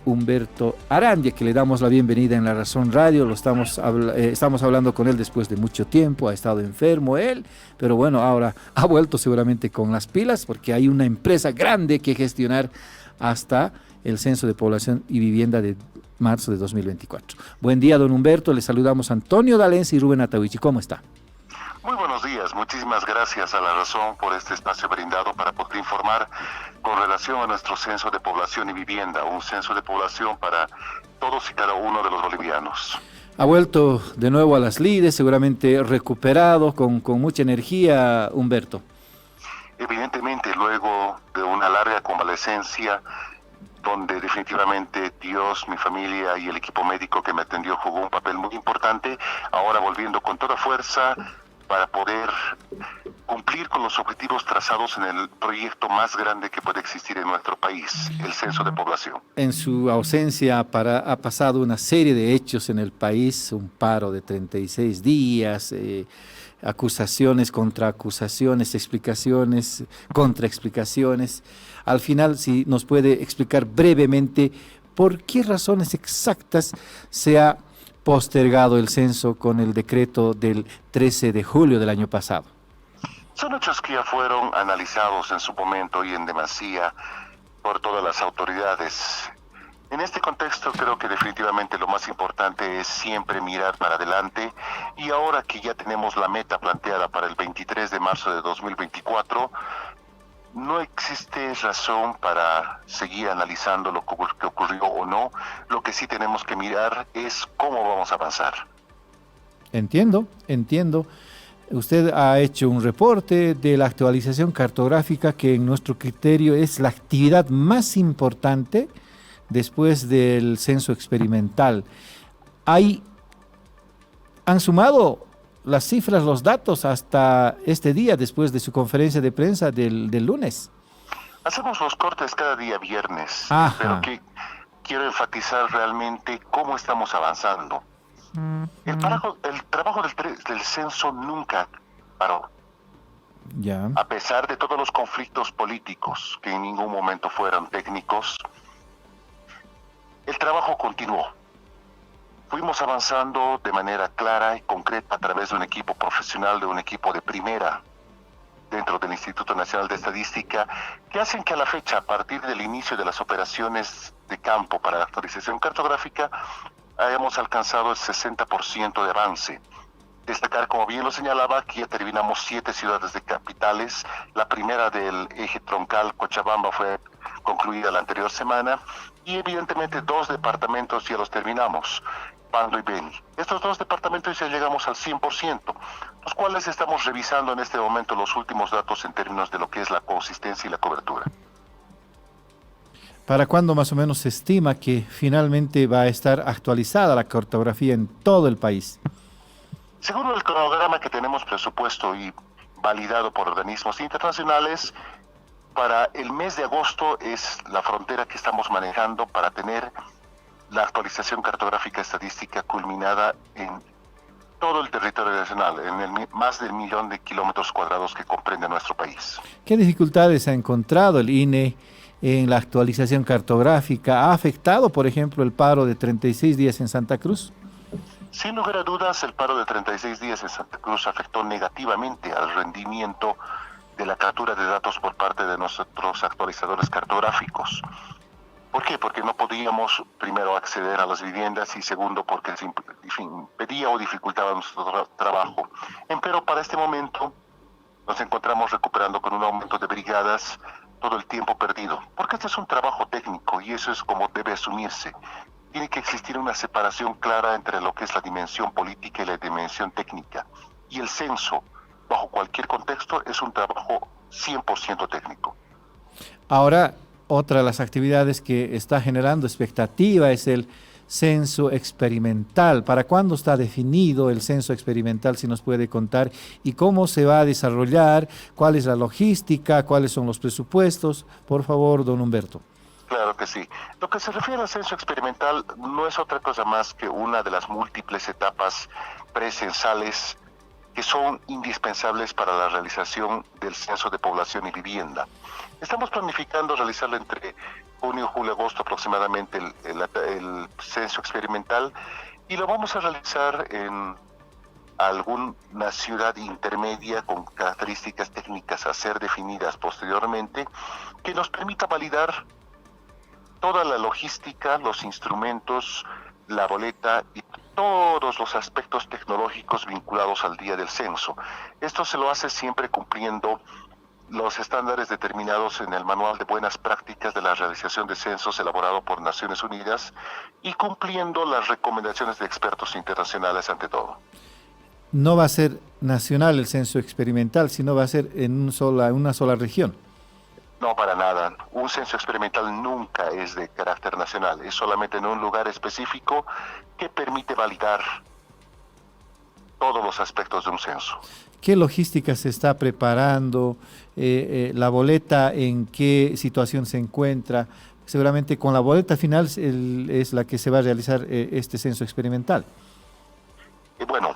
Humberto Arandia, que le damos la bienvenida en La Razón Radio. Estamos hablando con él después de mucho tiempo, ha estado enfermo él, pero bueno, ahora ha vuelto seguramente con las pilas porque hay una empresa grande que gestionar hasta el Censo de Población y Vivienda de marzo de 2024. Buen día, don Humberto, le saludamos Antonio D'Alencia y Rubén Atahuichi. ¿Cómo está? Muy buenos días, muchísimas gracias a La Razón por este espacio brindado para poder informar con relación a nuestro censo de población y vivienda, un censo de población para todos y cada uno de los bolivianos. Ha vuelto de nuevo a las lides, seguramente recuperado, con mucha energía, Humberto. Evidentemente, luego de una larga convalecencia, donde definitivamente Dios, mi familia y el equipo médico que me atendió jugó un papel muy importante, ahora volviendo con toda fuerza para poder cumplir con los objetivos trazados en el proyecto más grande que puede existir en nuestro país, el censo de población. En su ausencia ha pasado una serie de hechos en el país, un paro de 36 días, acusaciones contra acusaciones, explicaciones contra explicaciones. Al final, si nos puede explicar brevemente por qué razones exactas se ha postergado el censo con el decreto del 13 de julio del año pasado. Son hechos que ya fueron analizados en su momento y en demasía por todas las autoridades. En este contexto creo que definitivamente lo más importante es siempre mirar para adelante y ahora que ya tenemos la meta planteada para el 23 de marzo de 2024, no existe razón para seguir analizando lo que ocurrió o no. Lo que sí tenemos que mirar es cómo vamos a avanzar. Entiendo. Usted ha hecho un reporte de la actualización cartográfica que en nuestro criterio es la actividad más importante después del censo experimental. ¿Han sumado las cifras, los datos hasta este día, después de su conferencia de prensa del lunes? Hacemos los cortes cada día viernes, Ajá. pero que quiero enfatizar realmente cómo estamos avanzando. El trabajo del censo nunca paró. Ya. A pesar de todos los conflictos políticos, que en ningún momento fueron técnicos, el trabajo continuó. Fuimos avanzando de manera clara y concreta a través de un equipo profesional, de un equipo de primera dentro del Instituto Nacional de Estadística, que hacen que a la fecha, a partir del inicio de las operaciones de campo para la actualización cartográfica, hayamos alcanzado el 60% de avance. Destacar, como bien lo señalaba, que ya terminamos 7 ciudades de capitales. La primera del eje troncal Cochabamba fue concluida la anterior semana y evidentemente 2 departamentos ya los terminamos, Pando y Beni. Estos 2 departamentos ya llegamos al 100%, los cuales estamos revisando en este momento los últimos datos en términos de lo que es la consistencia y la cobertura. ¿Para cuándo más o menos se estima que finalmente va a estar actualizada la cartografía en todo el país? Según el cronograma que tenemos presupuesto y validado por organismos internacionales, para el mes de agosto es la frontera que estamos manejando para tener la actualización cartográfica estadística culminada en todo el territorio nacional, en el más del 1.000.000 de kilómetros cuadrados que comprende nuestro país. ¿Qué dificultades ha encontrado el INE en la actualización cartográfica? ¿Ha afectado, por ejemplo, el paro de 36 días en Santa Cruz? Sin lugar a dudas, el paro de 36 días en Santa Cruz afectó negativamente al rendimiento de la captura de datos por parte de nuestros actualizadores cartográficos. ¿Por qué? Porque no podíamos, primero, acceder a las viviendas y segundo, porque impedía o dificultaba nuestro trabajo. Pero para este momento nos encontramos recuperando con un aumento de brigadas todo el tiempo perdido, porque este es un trabajo técnico y eso es como debe asumirse. Tiene que existir una separación clara entre lo que es la dimensión política y la dimensión técnica. Y el censo, bajo cualquier contexto, es un trabajo 100% técnico. Ahora, otra de las actividades que está generando expectativa es el censo experimental. ¿Para cuándo está definido el censo experimental, si nos puede contar? ¿Y cómo se va a desarrollar? ¿Cuál es la logística? ¿Cuáles son los presupuestos? Por favor, don Humberto. Claro que sí. Lo que se refiere al censo experimental no es otra cosa más que una de las múltiples etapas precensales que son indispensables para la realización del censo de población y vivienda. Estamos planificando realizarlo entre junio, julio, agosto aproximadamente el censo experimental, y lo vamos a realizar en alguna ciudad intermedia con características técnicas a ser definidas posteriormente, que nos permita validar toda la logística, los instrumentos, la boleta y todos los aspectos tecnológicos vinculados al día del censo. Esto se lo hace siempre cumpliendo los estándares determinados en el Manual de Buenas Prácticas de la Realización de Censos elaborado por Naciones Unidas y cumpliendo las recomendaciones de expertos internacionales ante todo. No va a ser nacional el censo experimental, sino va a ser en una sola región. No, para nada. Un censo experimental nunca es de carácter nacional, es solamente en un lugar específico que permite validar todos los aspectos de un censo. ¿Qué logística se está preparando? ¿La boleta en qué situación se encuentra? Seguramente con la boleta final es la que se va a realizar este censo experimental. Bueno,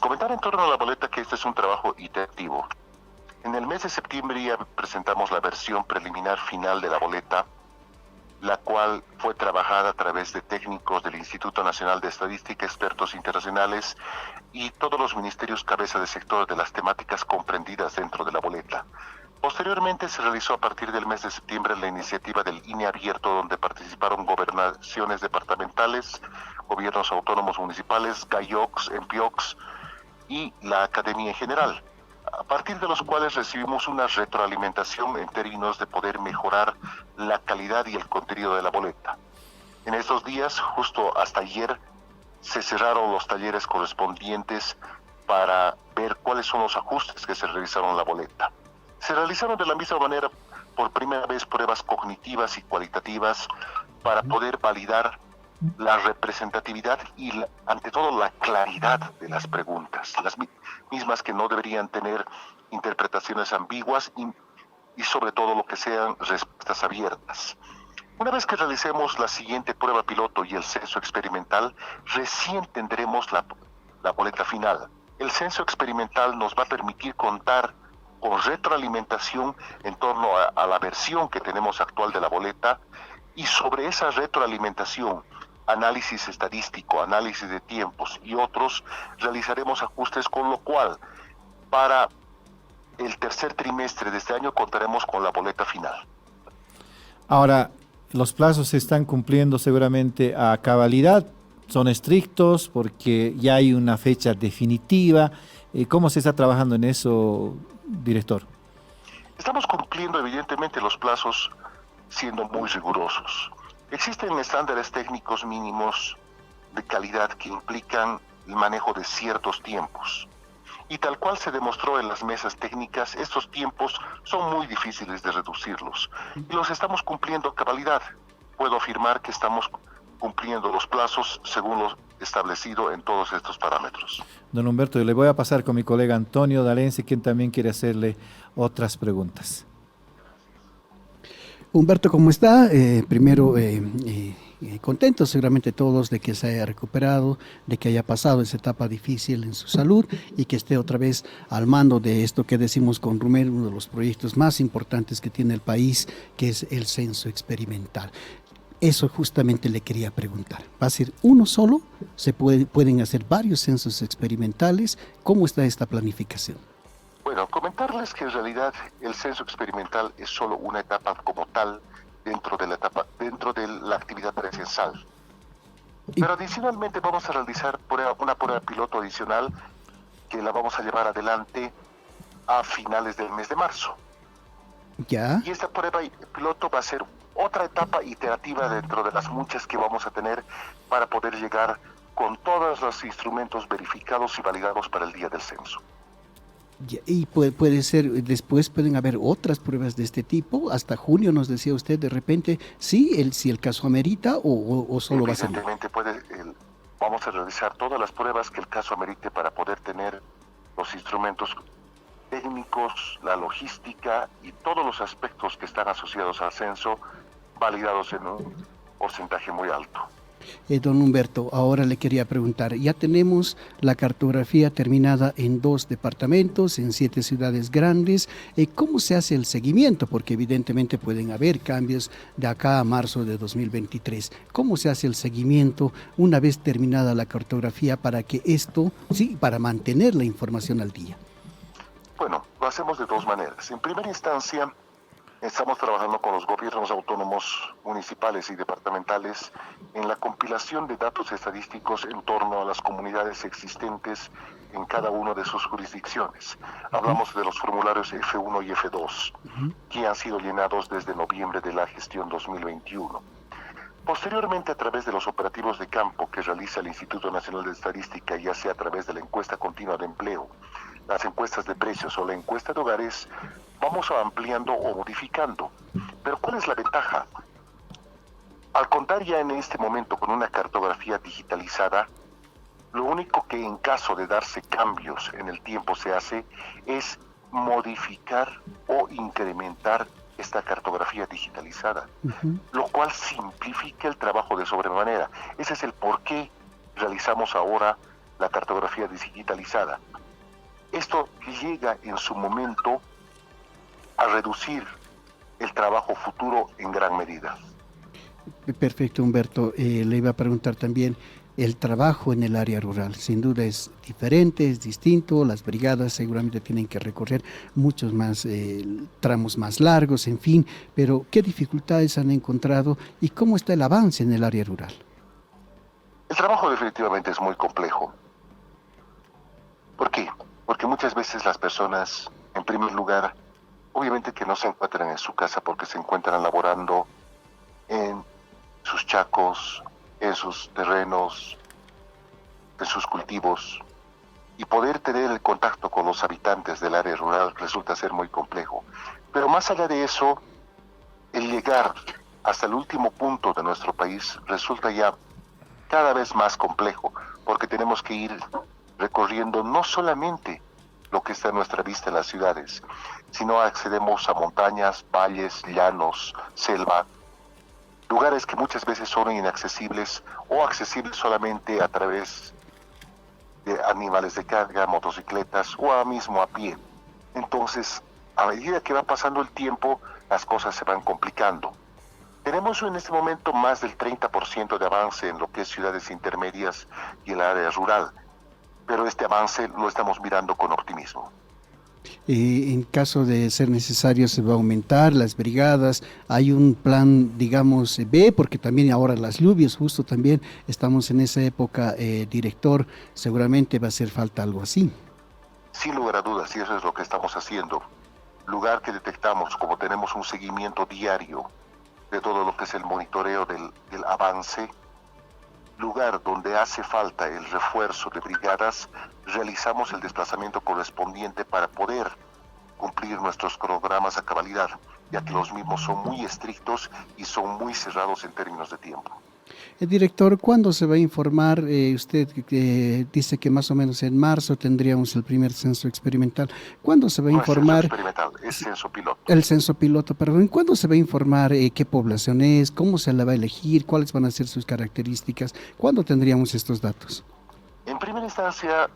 comentar en torno a la boleta que este es un trabajo iterativo. En el mes de septiembre ya presentamos la versión preliminar final de la boleta, la cual fue trabajada a través de técnicos del Instituto Nacional de Estadística, expertos internacionales y todos los ministerios cabeza de sector de las temáticas comprendidas dentro de la boleta. Posteriormente se realizó a partir del mes de septiembre la iniciativa del INE Abierto, donde participaron gobernaciones departamentales, gobiernos autónomos municipales, GAIOCS, EMPIOCS y la academia en general, a partir de los cuales recibimos una retroalimentación en términos de poder mejorar la calidad y el contenido de la boleta. En estos días, justo hasta ayer, se cerraron los talleres correspondientes para ver cuáles son los ajustes que se realizaron en la boleta. Se realizaron de la misma manera por primera vez pruebas cognitivas y cualitativas para poder validar la representatividad y ante todo la claridad de las preguntas, las mismas que no deberían tener interpretaciones ambiguas y sobre todo lo que sean respuestas abiertas. Una vez que realicemos la siguiente prueba piloto y el censo experimental, recién tendremos la boleta final. El censo experimental nos va a permitir contar con retroalimentación en torno a la versión que tenemos actual de la boleta, y sobre esa retroalimentación, análisis estadístico, análisis de tiempos y otros, realizaremos ajustes, con lo cual para el tercer trimestre de este año contaremos con la boleta final. Ahora, los plazos se están cumpliendo seguramente a cabalidad, son estrictos porque ya hay una fecha definitiva. ¿Cómo se está trabajando en eso, director? Estamos cumpliendo evidentemente los plazos siendo muy rigurosos. Existen estándares técnicos mínimos de calidad que implican el manejo de ciertos tiempos. Y tal cual se demostró en las mesas técnicas, estos tiempos son muy difíciles de reducirlos. Y los estamos cumpliendo a cabalidad. Puedo afirmar que estamos cumpliendo los plazos según lo establecido en todos estos parámetros. Don Humberto, yo le voy a pasar con mi colega Antonio D'Alense, quien también quiere hacerle otras preguntas. Humberto, ¿cómo está? Primero, contentos seguramente todos de que se haya recuperado, de que haya pasado esa etapa difícil en su salud y que esté otra vez al mando de esto que decimos con Rumel, uno de los proyectos más importantes que tiene el país, que es el censo experimental. Eso justamente le quería preguntar. ¿Va a ser uno solo? ¿Se pueden hacer varios censos experimentales? ¿Cómo está esta planificación? Bueno, comentarles que en realidad el censo experimental es solo una etapa como tal dentro de la actividad presencial. Pero adicionalmente vamos a realizar una prueba piloto adicional que la vamos a llevar adelante a finales del mes de marzo. ¿Ya? Y esta prueba piloto va a ser otra etapa iterativa dentro de las muchas que vamos a tener para poder llegar con todos los instrumentos verificados y validados para el día del censo. Y puede ser, después pueden haber otras pruebas de este tipo, hasta junio nos decía usted de repente, si el caso amerita o solo va a ser... Evidentemente vamos a realizar todas las pruebas que el caso amerite para poder tener los instrumentos técnicos, la logística y todos los aspectos que están asociados al censo validados en un porcentaje muy alto. Don Humberto, ahora le quería preguntar, ya tenemos la cartografía terminada en 2 departamentos, en 7 ciudades grandes. ¿Cómo se hace el seguimiento? Porque evidentemente pueden haber cambios de acá a marzo de 2023. ¿Cómo se hace el seguimiento una vez terminada la cartografía para que esto, sí, para mantener la información al día? Bueno, lo hacemos de 2 maneras. En primera instancia, estamos trabajando con los gobiernos autónomos municipales y departamentales en la compilación de datos estadísticos en torno a las comunidades existentes en cada una de sus jurisdicciones. Hablamos de los formularios F1 y F2, que han sido llenados desde noviembre de la gestión 2021. Posteriormente, a través de los operativos de campo que realiza el Instituto Nacional de Estadística, ya sea a través de la encuesta continua de empleo, las encuestas de precios o la encuesta de hogares, vamos ampliando o modificando. Pero ¿cuál es la ventaja? Al contar ya en este momento con una cartografía digitalizada, lo único que en caso de darse cambios en el tiempo se hace es modificar o incrementar esta cartografía digitalizada, lo cual simplifica el trabajo de sobremanera. Ese es el por qué realizamos ahora la cartografía digitalizada. Esto llega en su momento a reducir el trabajo futuro en gran medida. Perfecto, Humberto. Le iba a preguntar también, el trabajo en el área rural, sin duda es diferente, es distinto, las brigadas seguramente tienen que recorrer muchos más tramos más largos, en fin, pero ¿qué dificultades han encontrado y cómo está el avance en el área rural? El trabajo definitivamente es muy complejo. ¿Por qué? Porque muchas veces las personas, en primer lugar, obviamente que no se encuentran en su casa porque se encuentran laborando en sus chacos, en sus terrenos, en sus cultivos, y poder tener el contacto con los habitantes del área rural resulta ser muy complejo. Pero más allá de eso, el llegar hasta el último punto de nuestro país resulta ya cada vez más complejo, porque tenemos que ir recorriendo no solamente lo que está a nuestra vista en las ciudades, sino accedemos a montañas, valles, llanos, selva, lugares que muchas veces son inaccesibles o accesibles solamente a través de animales de carga, motocicletas o mismo a pie. Entonces, a medida que va pasando el tiempo, las cosas se van complicando. Tenemos en este momento más del 30% de avance en lo que es ciudades intermedias y el área rural, pero este avance lo estamos mirando con optimismo. En caso de ser necesario se va a aumentar las brigadas, hay un plan, digamos, B, porque también ahora las lluvias, justo también estamos en esa época, director, seguramente va a hacer falta algo así. Sin lugar a dudas, y eso es lo que estamos haciendo. Lugar que detectamos, como tenemos un seguimiento diario de todo lo que es el monitoreo del avance, lugar donde hace falta el refuerzo de brigadas, realizamos el desplazamiento correspondiente para poder cumplir nuestros cronogramas a cabalidad, ya que los mismos son muy estrictos y son muy cerrados en términos de tiempo. Director, ¿cuándo se va a informar? Usted dice que más o menos en marzo tendríamos el primer censo experimental. ¿Cuándo se va a informar? No es censo experimental, es censo piloto. El censo piloto, perdón. ¿Cuándo se va a informar qué población es, cómo se la va a elegir, cuáles van a ser sus características? ¿Cuándo tendríamos estos datos? En primera instancia,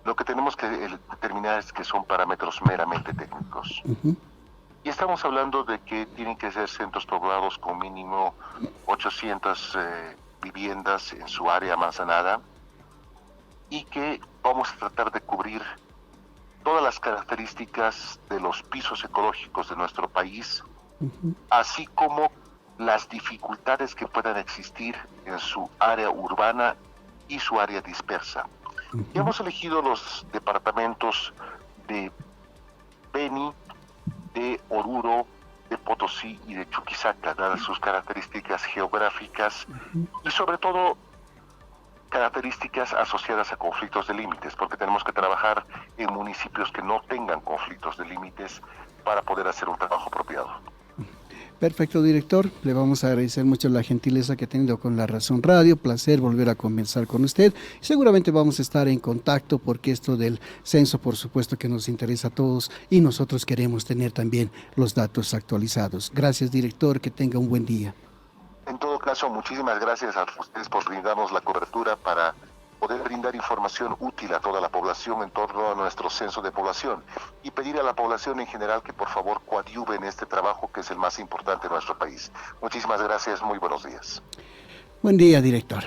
lo que tenemos que determinar es que son parámetros meramente técnicos. Y estamos hablando de que tienen que ser centros poblados con mínimo 800 viviendas en su área manzanada y que vamos a tratar de cubrir todas las características de los pisos ecológicos de nuestro país, así como las dificultades que puedan existir en su área urbana y su área dispersa. Y hemos elegido los departamentos de Beni, de Oruro, de Potosí y de Chuquisaca, dadas sus características geográficas y sobre todo características asociadas a conflictos de límites, porque tenemos que trabajar en municipios que no tengan conflictos de límites para poder hacer un trabajo apropiado. Perfecto, director. Le vamos a agradecer mucho la gentileza que ha tenido con La Razón Radio. Placer volver a conversar con usted. Seguramente vamos a estar en contacto porque esto del censo, por supuesto que nos interesa a todos y nosotros queremos tener también los datos actualizados. Gracias, director. Que tenga un buen día. En todo caso, muchísimas gracias a ustedes por brindarnos la cobertura para poder brindar información útil a toda la población en torno a nuestro censo de población y pedir a la población en general que por favor coadyuve en este trabajo que es el más importante de nuestro país. Muchísimas gracias, muy buenos días. Buen día, director.